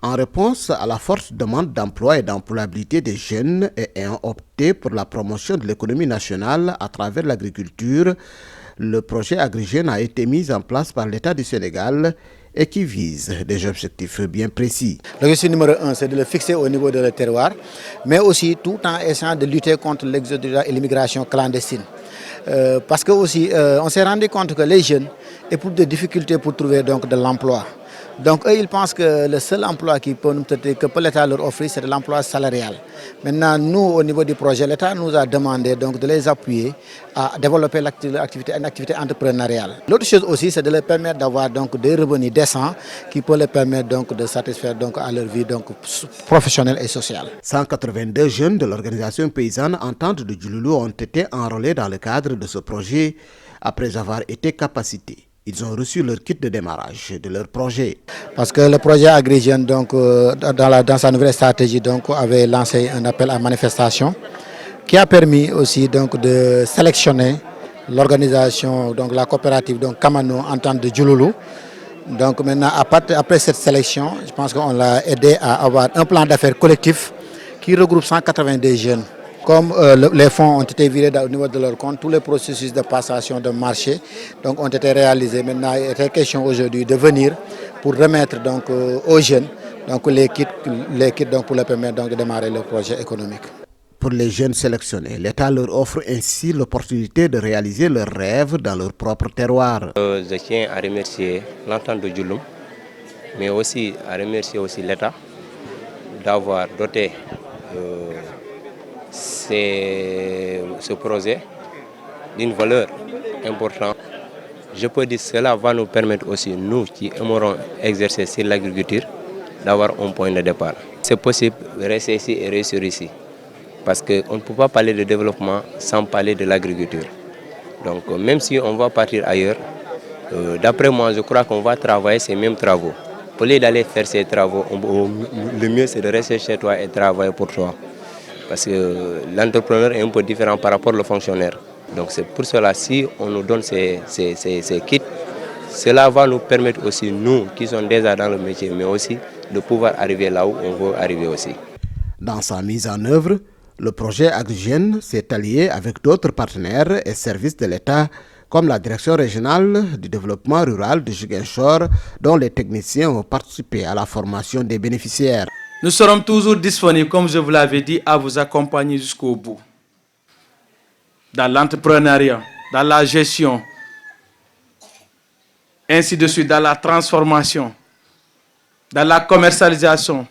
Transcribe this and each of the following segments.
En réponse à la forte demande d'emploi et d'employabilité des jeunes et ayant opté pour la promotion de l'économie nationale à travers l'agriculture, le projet AgriJeunes a été mis en place par l'État du Sénégal et qui vise des objectifs bien précis. L'objectif numéro 1, c'est de le fixer au niveau de le terroir, mais aussi tout en essayant de lutter contre l'exode et l'immigration clandestine. Parce que aussi, on s'est rendu compte que les jeunes éprouvent des difficultés pour trouver donc, de l'emploi. Donc eux, ils pensent que le seul emploi que peut l'État leur offrir, c'est de l'emploi salarial. Maintenant, nous, au niveau du projet, l'État nous a demandé donc, de les appuyer à développer une activité entrepreneuriale. L'autre chose aussi, c'est de leur permettre d'avoir des revenus décents qui peuvent leur permettre donc, de satisfaire donc, à leur vie donc, professionnelle et sociale. 182 jeunes de l'organisation paysanne Entente de Djouloulou ont été enrôlés dans le cadre de ce projet après avoir été capacités. Ils ont reçu leur kit de démarrage de leur projet. Parce que le projet AgriJeunes, dans sa nouvelle stratégie, avait lancé un appel à manifestation qui a permis aussi de sélectionner l'organisation, la coopérative Kamano Entente de Djouloulou. Donc maintenant, après cette sélection, je pense qu'on l'a aidé à avoir un plan d'affaires collectif qui regroupe 182 jeunes. Comme les fonds ont été virés au niveau de leur compte, tous les processus de passation de marché ont été réalisés. Maintenant, il était question aujourd'hui de venir pour remettre aux jeunes les kits pour leur permettre de démarrer leur projet économique. Pour les jeunes sélectionnés, l'État leur offre ainsi l'opportunité de réaliser leurs rêves dans leur propre terroir. Je tiens à remercier l'Entente de Djouloulou, mais aussi à remercier l'État d'avoir doté ce projet d'une valeur importante. Je peux dire que cela va nous permettre aussi, nous qui aimerons exercer sur l'agriculture, d'avoir un point de départ. C'est possible de rester ici et réussir ici. Parce qu'on ne peut pas parler de développement sans parler de l'agriculture. Donc même si on va partir ailleurs, d'après moi, je crois qu'on va travailler ces mêmes travaux. Au lieu d'aller faire ces travaux, le mieux c'est de rester chez toi et travailler pour toi. Parce que l'entrepreneur est un peu différent par rapport au fonctionnaire. Donc c'est pour cela, si on nous donne ces kits, cela va nous permettre aussi, nous qui sommes déjà dans le métier, mais aussi de pouvoir arriver là où on veut arriver aussi. Dans sa mise en œuvre, le projet AgriJeunes s'est allié avec d'autres partenaires et services de l'État, comme la Direction régionale du développement rural de Ziguinchor, dont les techniciens ont participé à la formation des bénéficiaires. Nous serons toujours disponibles, comme je vous l'avais dit, à vous accompagner jusqu'au bout. Dans l'entrepreneuriat, dans la gestion, ainsi de suite, dans la transformation, dans la commercialisation,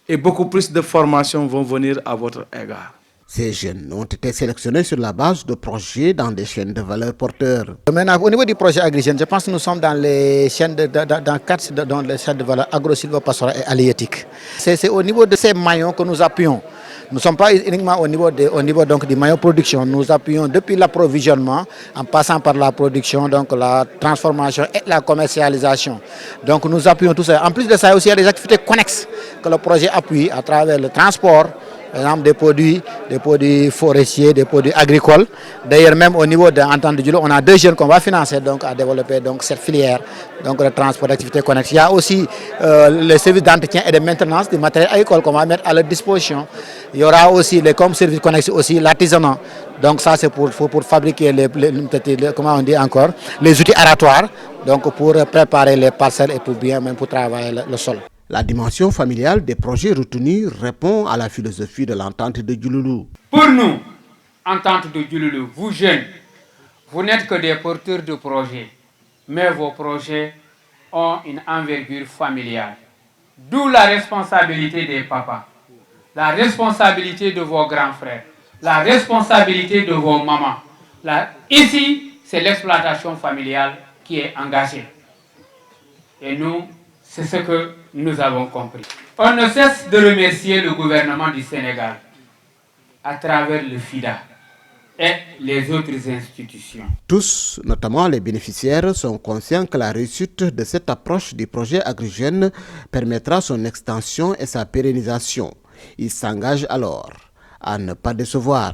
et beaucoup plus de formations vont venir à votre égard. Ces jeunes ont été sélectionnés sur la base de projets dans des chaînes de valeur porteurs. Maintenant, au niveau du projet AgriJeunes, je pense que nous sommes dans les chaînes dans les chaînes de valeur agro-sylvo-pastorale et halieutique. C'est au niveau de ces maillons que nous appuyons. Nous ne sommes pas uniquement au niveau du maillon production. Nous appuyons depuis l'approvisionnement, en passant par la production, la transformation et la commercialisation. Donc nous appuyons tout ça. En plus de ça, il y a des activités connexes que le projet appuie à travers le transport, par exemple des produits forestiers, des produits agricoles. D'ailleurs, même au niveau de Entente de Djouloulou, on a 2 jeunes qu'on va financer à développer cette filière, le transport d'activités connexes. Il y a aussi les services d'entretien et de maintenance du matériel agricole qu'on va mettre à leur disposition. Il y aura aussi comme services connexes aussi l'artisanat. Donc ça c'est pour fabriquer les outils aratoires, pour préparer les parcelles et pour travailler le sol. La dimension familiale des projets retenus répond à la philosophie de l'Entente de Djouloulou. Pour nous, Entente de Djouloulou, vous jeunes, vous n'êtes que des porteurs de projets, mais vos projets ont une envergure familiale. D'où la responsabilité des papas, la responsabilité de vos grands frères, la responsabilité de vos mamans. Ici, c'est l'exploitation familiale qui est engagée. Et nous, c'est ce que nous avons compris. On ne cesse de remercier le gouvernement du Sénégal à travers le FIDA et les autres institutions. Tous, notamment les bénéficiaires, sont conscients que la réussite de cette approche du projet AgriJeunes permettra son extension et sa pérennisation. Ils s'engagent alors à ne pas décevoir.